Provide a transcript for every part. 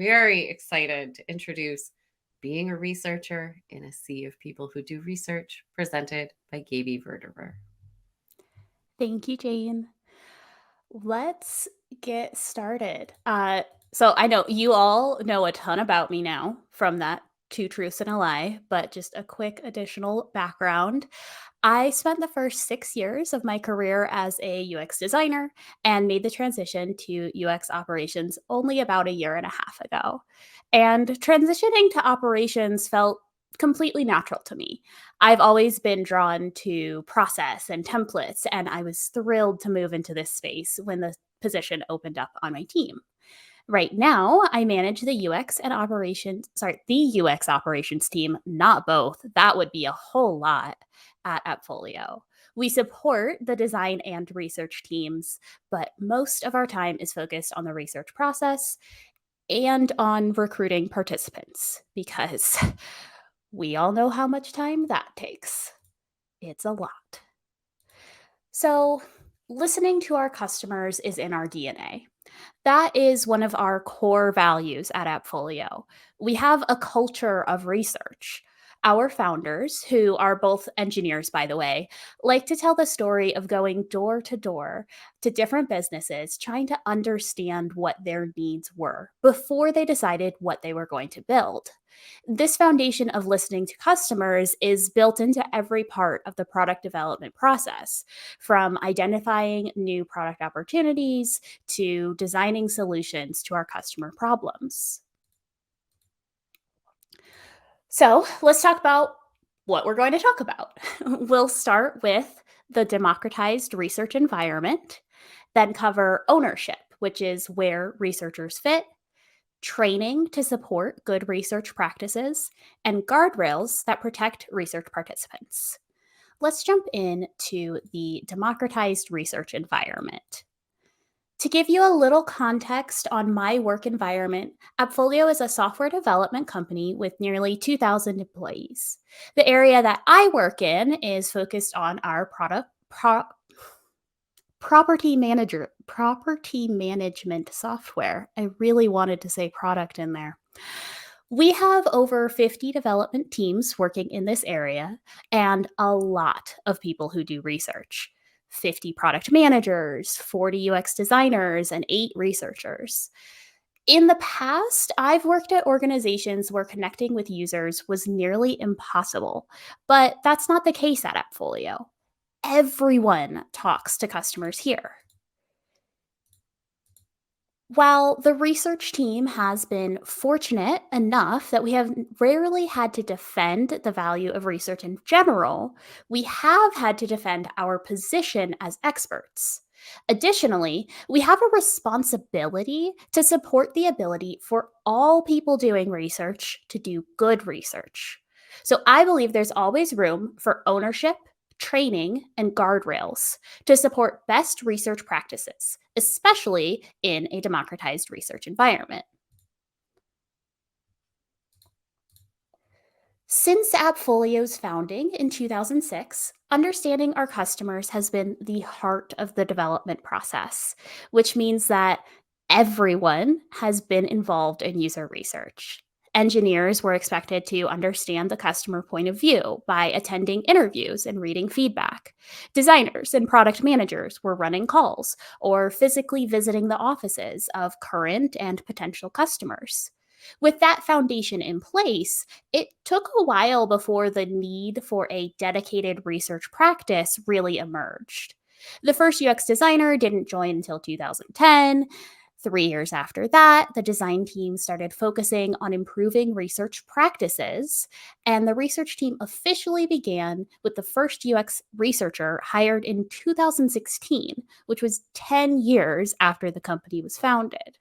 very excited to introduce Being a Researcher in a Sea of People Who Do Research, presented by Gaby Verderber. Thank you, Jane. Let's get started. So I know you all know a ton about me now from that Two Truths and a Lie, but just a quick additional background. I spent the first 6 years of my career as a UX designer and made the transition to UX operations only about a year and a half ago. And transitioning to operations felt completely natural to me. I've always been drawn to process and templates, and I was thrilled to move into this space when the position opened up on my team. Right now, I manage the UX operations team, not both. That would be a whole lot at AppFolio. We support the design and research teams, but most of our time is focused on the research process and on recruiting participants because we all know how much time that takes. It's a lot. So, listening to our customers is in our DNA. That is one of our core values at AppFolio. We have a culture of research. Our founders, who are both engineers, by the way, like to tell the story of going door to different businesses, trying to understand what their needs were before they decided what they were going to build. This foundation of listening to customers is built into every part of the product development process, from identifying new product opportunities to designing solutions to our customer problems. So let's talk about what we're going to talk about. We'll start with the democratized research environment, then cover ownership, which is where researchers fit, training to support good research practices, and guardrails that protect research participants. Let's jump into the democratized research environment. To give you a little context on my work environment, AppFolio is a software development company with nearly 2,000 employees. The area that I work in is focused on our property management software. I really wanted to say product in there. We have over 50 development teams working in this area and a lot of people who do research. 50 product managers, 40 UX designers, and 8 researchers. In the past, I've worked at organizations where connecting with users was nearly impossible, but that's not the case at AppFolio. Everyone talks to customers here. While the research team has been fortunate enough that we have rarely had to defend the value of research in general, we have had to defend our position as experts. Additionally, we have a responsibility to support the ability for all people doing research to do good research. So I believe there's always room for ownership, training, and guardrails to support best research practices, especially in a democratized research environment. Since AppFolio's founding in 2006, understanding our customers has been the heart of the development process, which means that everyone has been involved in user research. Engineers were expected to understand the customer point of view by attending interviews and reading feedback. Designers and product managers were running calls or physically visiting the offices of current and potential customers. With that foundation in place, it took a while before the need for a dedicated research practice really emerged. The first UX designer didn't join until 2010. 3 years after that, the design team started focusing on improving research practices, and the research team officially began with the first UX researcher hired in 2016, which was 10 years after the company was founded.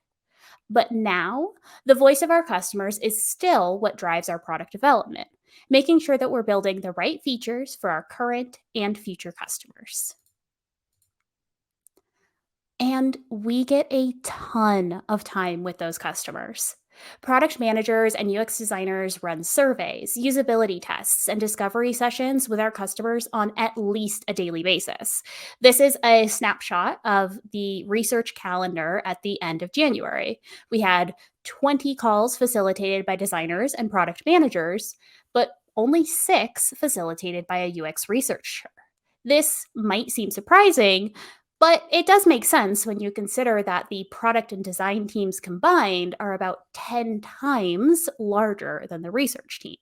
But now, the voice of our customers is still what drives our product development, making sure that we're building the right features for our current and future customers. And we get a ton of time with those customers. Product managers and UX designers run surveys, usability tests, and discovery sessions with our customers on at least a daily basis. This is a snapshot of the research calendar at the end of January. We had 20 calls facilitated by designers and product managers, but only 6 facilitated by a UX researcher. This might seem surprising, but it does make sense when you consider that the product and design teams combined are about 10 times larger than the research team.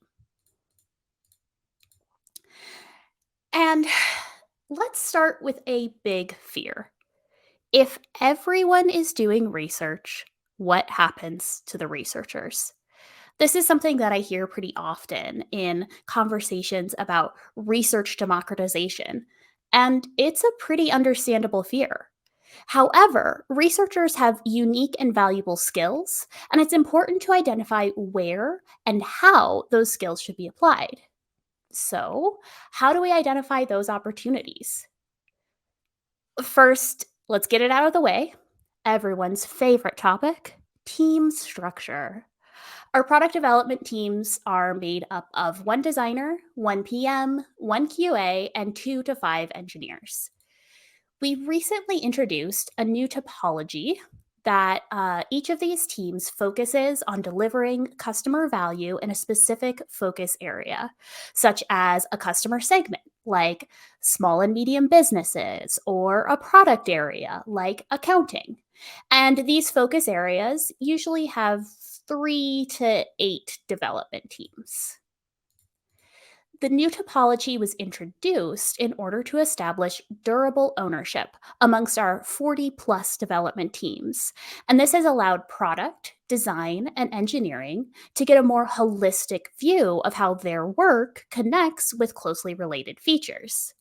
And let's start with a big fear. If everyone is doing research, what happens to the researchers? This is something that I hear pretty often in conversations about research democratization, and it's a pretty understandable fear. However, researchers have unique and valuable skills, and it's important to identify where and how those skills should be applied. So, how do we identify those opportunities? First, let's get it out of the way. Everyone's favorite topic, team structure. Our product development teams are made up of one designer, one PM, one QA, and 2 to 5 engineers. We recently introduced a new topology that each of these teams focuses on delivering customer value in a specific focus area, such as a customer segment, like small and medium businesses, or a product area, like accounting. And these focus areas usually have 3 to 8 development teams. The new topology was introduced in order to establish durable ownership amongst our 40 plus development teams. And this has allowed product, design, and engineering to get a more holistic view of how their work connects with closely related features.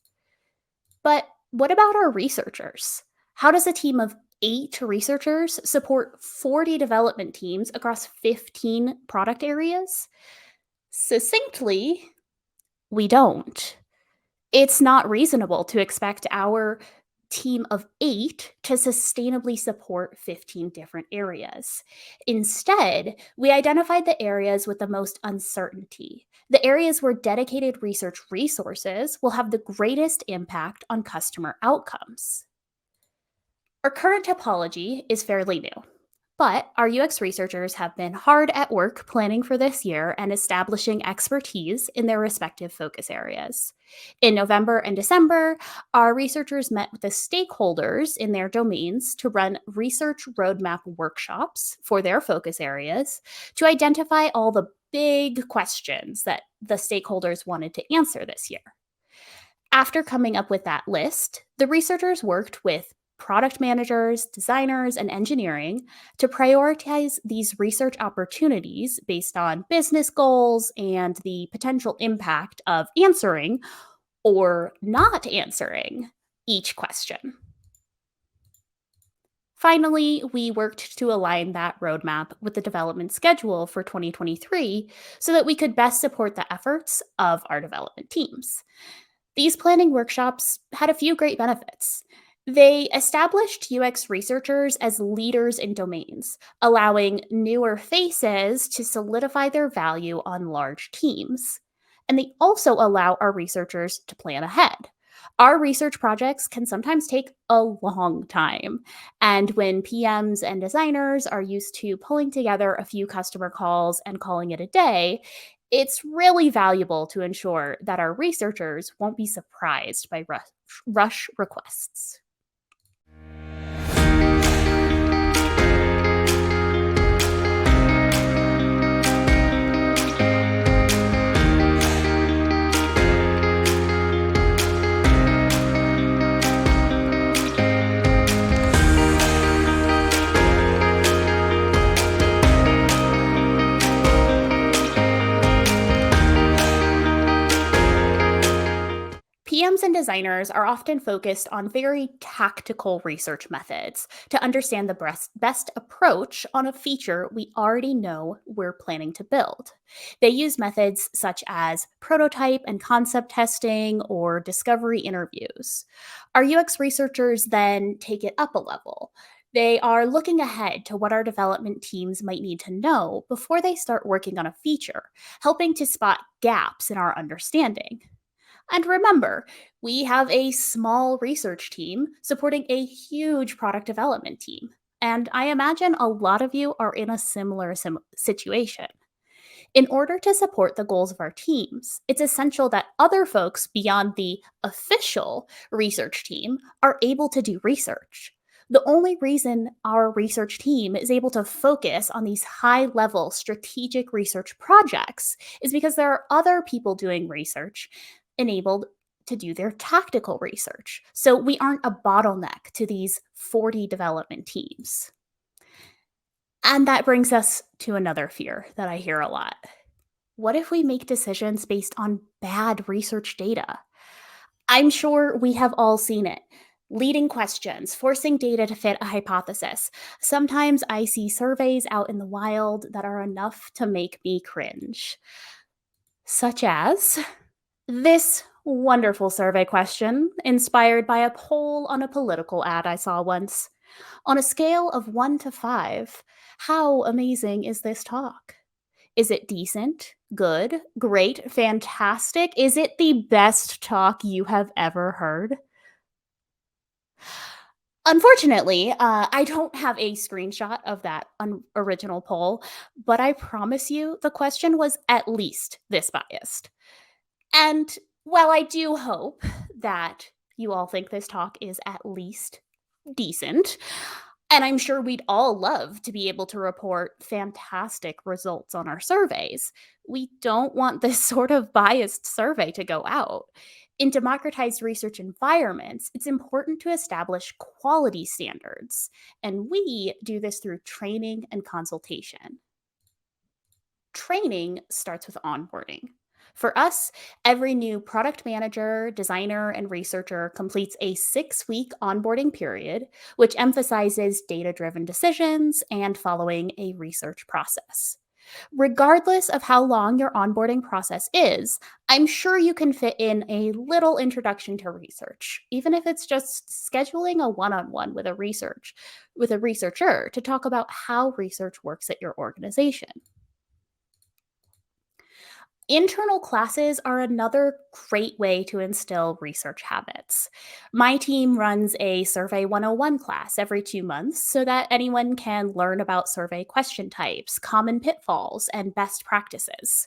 But what about our researchers? How does a team of 8 researchers support 40 development teams across 15 product areas? Succinctly, we don't. It's not reasonable to expect our team of 8 to sustainably support 15 different areas. Instead, we identified the areas with the most uncertainty, the areas where dedicated research resources will have the greatest impact on customer outcomes. Our current topology is fairly new, but our UX researchers have been hard at work planning for this year and establishing expertise in their respective focus areas. In November and December, our researchers met with the stakeholders in their domains to run research roadmap workshops for their focus areas to identify all the big questions that the stakeholders wanted to answer this year. After coming up with that list, the researchers worked with product managers, designers, and engineering to prioritize these research opportunities based on business goals and the potential impact of answering or not answering each question. Finally, we worked to align that roadmap with the development schedule for 2023 so that we could best support the efforts of our development teams. These planning workshops had a few great benefits. They established UX researchers as leaders in domains, allowing newer faces to solidify their value on large teams. And they also allow our researchers to plan ahead. Our research projects can sometimes take a long time. And when PMs and designers are used to pulling together a few customer calls and calling it a day, it's really valuable to ensure that our researchers won't be surprised by rush requests. PMs and designers are often focused on very tactical research methods to understand the best approach on a feature we already know we're planning to build. They use methods such as prototype and concept testing or discovery interviews. Our UX researchers then take it up a level. They are looking ahead to what our development teams might need to know before they start working on a feature, helping to spot gaps in our understanding. And remember, we have a small research team supporting a huge product development team. And I imagine a lot of you are in a similar situation. In order to support the goals of our teams, it's essential that other folks beyond the official research team are able to do research. The only reason our research team is able to focus on these high level strategic research projects is because there are other people doing research enabled to do their tactical research. So we aren't a bottleneck to these 40 development teams. And that brings us to another fear that I hear a lot. What if we make decisions based on bad research data? I'm sure we have all seen it. Leading questions, forcing data to fit a hypothesis. Sometimes I see surveys out in the wild that are enough to make me cringe. Such as this wonderful survey question inspired by a poll on a political ad I saw once. On a scale of 1 to 5, how amazing is this talk? Is it decent? Good? Great? Fantastic? Is it the best talk you have ever heard? Unfortunately, I don't have a screenshot of that original poll, but I promise you the question was at least this biased. And while I do hope that you all think this talk is at least decent, and I'm sure we'd all love to be able to report fantastic results on our surveys, we don't want this sort of biased survey to go out. In democratized research environments, it's important to establish quality standards, and we do this through training and consultation. Training starts with onboarding. For us, every new product manager, designer, and researcher completes a 6-week onboarding period, which emphasizes data driven decisions and following a research process. Regardless of how long your onboarding process is, I'm sure you can fit in a little introduction to research, even if it's just scheduling a one-on-one with a researcher to talk about how research works at your organization. Internal classes are another great way to instill research habits. My team runs a Survey 101 class every 2 months so that anyone can learn about survey question types, common pitfalls, and best practices.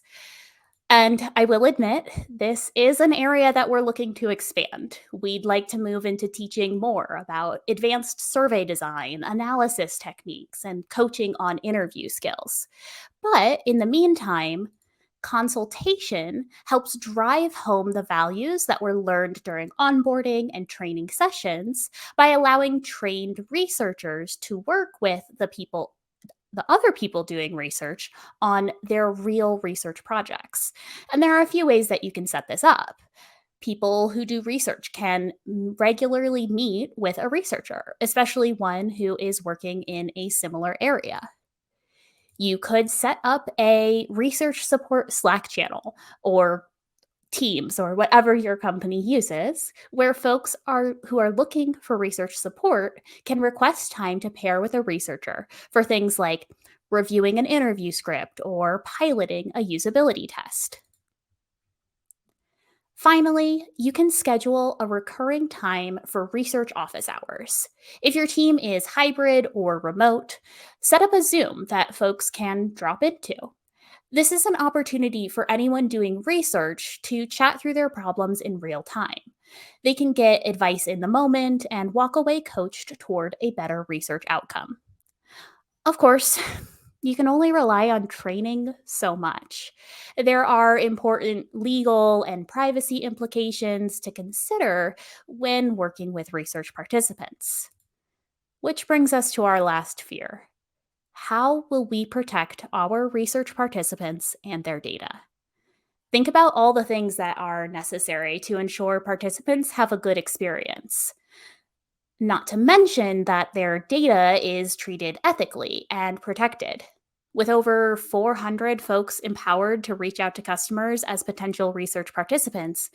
And I will admit, this is an area that we're looking to expand. We'd like to move into teaching more about advanced survey design, analysis techniques, and coaching on interview skills. But in the meantime, consultation helps drive home the values that were learned during onboarding and training sessions by allowing trained researchers to work with the other people doing research on their real research projects. And there are a few ways that you can set this up. People who do research can regularly meet with a researcher, especially one who is working in a similar area. You could set up a research support Slack channel or Teams or whatever your company uses, where folks are who are looking for research support can request time to pair with a researcher for things like reviewing an interview script or piloting a usability test. Finally, you can schedule a recurring time for research office hours. If your team is hybrid or remote, set up a Zoom that folks can drop into. This is an opportunity for anyone doing research to chat through their problems in real time. They can get advice in the moment and walk away coached toward a better research outcome. Of course, you can only rely on training so much. There are important legal and privacy implications to consider when working with research participants. Which brings us to our last fear. How will we protect our research participants and their data? Think about all the things that are necessary to ensure participants have a good experience. Not to mention that their data is treated ethically and protected. With over 400 folks empowered to reach out to customers as potential research participants,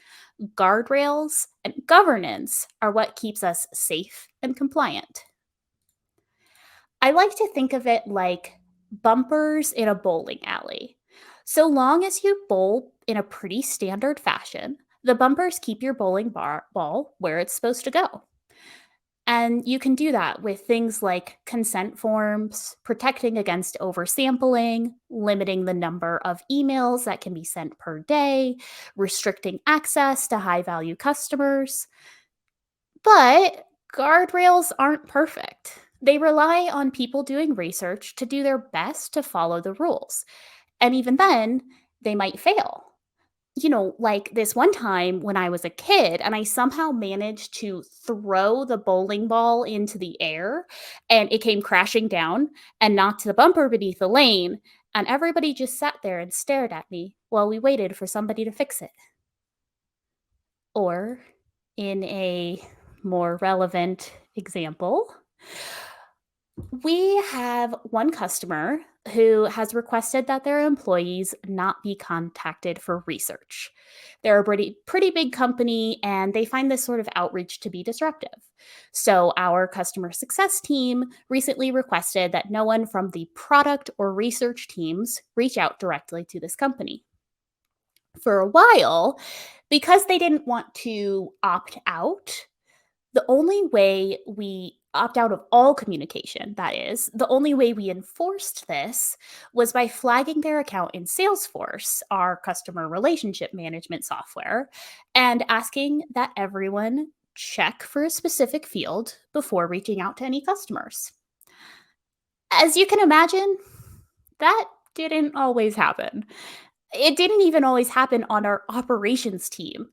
guardrails and governance are what keeps us safe and compliant. I like to think of it like bumpers in a bowling alley. So long as you bowl in a pretty standard fashion, the bumpers keep your ball where it's supposed to go. And you can do that with things like consent forms, protecting against oversampling, limiting the number of emails that can be sent per day, restricting access to high value customers. But guardrails aren't perfect. They rely on people doing research to do their best to follow the rules. And even then, they might fail. Like this one time when I was a kid and I somehow managed to throw the bowling ball into the air and it came crashing down and knocked the bumper beneath the lane. And everybody just sat there and stared at me while we waited for somebody to fix it. Or, in a more relevant example, we have one customer who has requested that their employees not be contacted for research. They're a pretty big company and they find this sort of outreach to be disruptive. So, our customer success team recently requested that no one from the product or research teams reach out directly to this company. For a while, because they didn't want to opt out, the only way we opt out of all communication, that is, the only way we enforced this was by flagging their account in Salesforce, our customer relationship management software, and asking that everyone check for a specific field before reaching out to any customers. As you can imagine, that didn't always happen. It didn't even always happen on our operations team.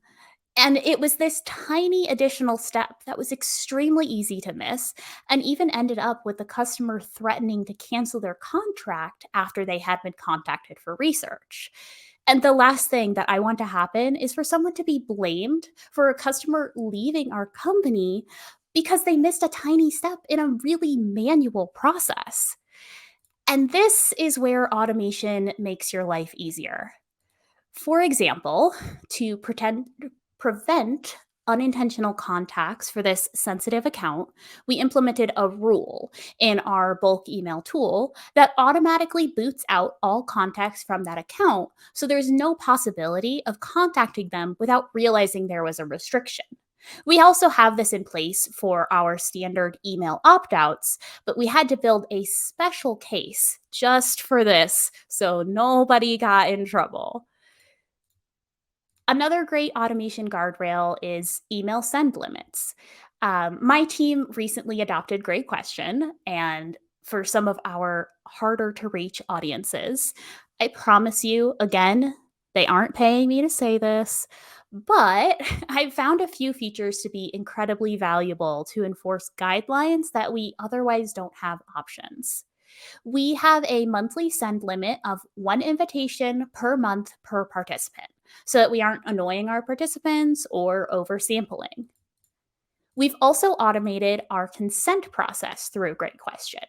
And it was this tiny additional step that was extremely easy to miss and even ended up with the customer threatening to cancel their contract after they had been contacted for research. And the last thing that I want to happen is for someone to be blamed for a customer leaving our company because they missed a tiny step in a really manual process. And this is where automation makes your life easier. For example, to prevent unintentional contacts for this sensitive account, we implemented a rule in our bulk email tool that automatically boots out all contacts from that account, so there's no possibility of contacting them without realizing there was a restriction. We also have this in place for our standard email opt outs, but we had to build a special case just for this so nobody got in trouble. Another great automation guardrail is email send limits. My team recently adopted Great Question, and for some of our harder to reach audiences, I promise you, again, they aren't paying me to say this, but I've found a few features to be incredibly valuable to enforce guidelines that we otherwise don't have options. We have a monthly send limit of one invitation per month per participant so that we aren't annoying our participants or oversampling. We've also automated our consent process through Great Question.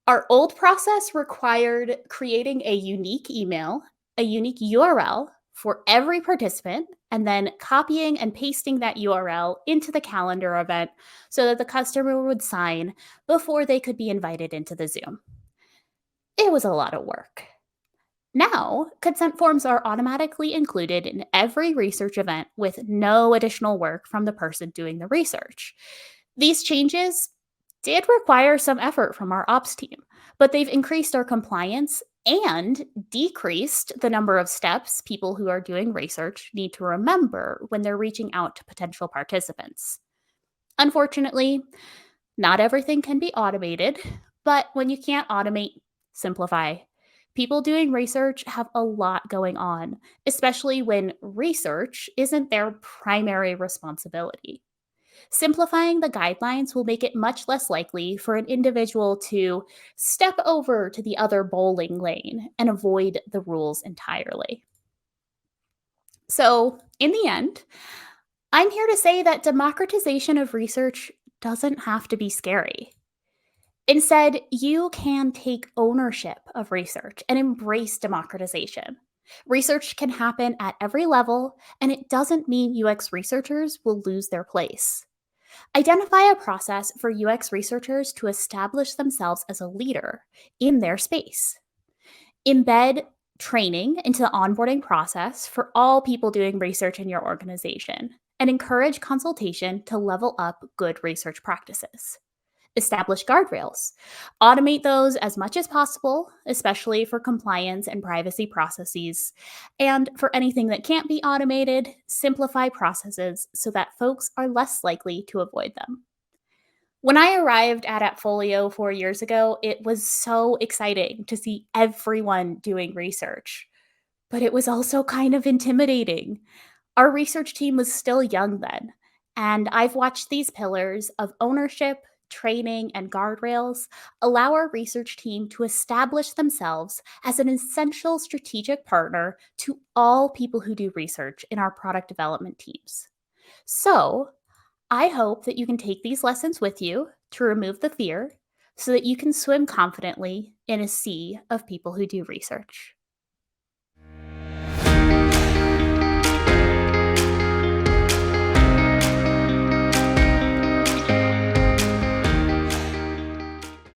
Our old process required creating a unique email, a unique URL for every participant, and then copying and pasting that URL into the calendar event so that the customer would sign before they could be invited into the Zoom. It was a lot of work. Now, consent forms are automatically included in every research event with no additional work from the person doing the research. These changes did require some effort from our ops team, but they've increased our compliance and decreased the number of steps people who are doing research need to remember when they're reaching out to potential participants. Unfortunately, not everything can be automated, but when you can't automate, simplify. People doing research have a lot going on, especially when research isn't their primary responsibility. Simplifying the guidelines will make it much less likely for an individual to step over to the other bowling lane and avoid the rules entirely. So, in the end, I'm here to say that democratization of research doesn't have to be scary. Instead, you can take ownership of research and embrace democratization. Research can happen at every level, and it doesn't mean UX researchers will lose their place. Identify a process for UX researchers to establish themselves as a leader in their space. Embed training into the onboarding process for all people doing research in your organization and encourage consultation to level up good research practices. Establish guardrails. Automate those as much as possible, especially for compliance and privacy processes. And for anything that can't be automated, simplify processes so that folks are less likely to avoid them. When I arrived at AppFolio 4 years ago, it was so exciting to see everyone doing research, but it was also kind of intimidating. Our research team was still young then, and I've watched these pillars of ownership, training, and guardrails allow our research team to establish themselves as an essential strategic partner to all people who do research in our product development teams. So, I hope that you can take these lessons with you to remove the fear so that you can swim confidently in a sea of people who do research.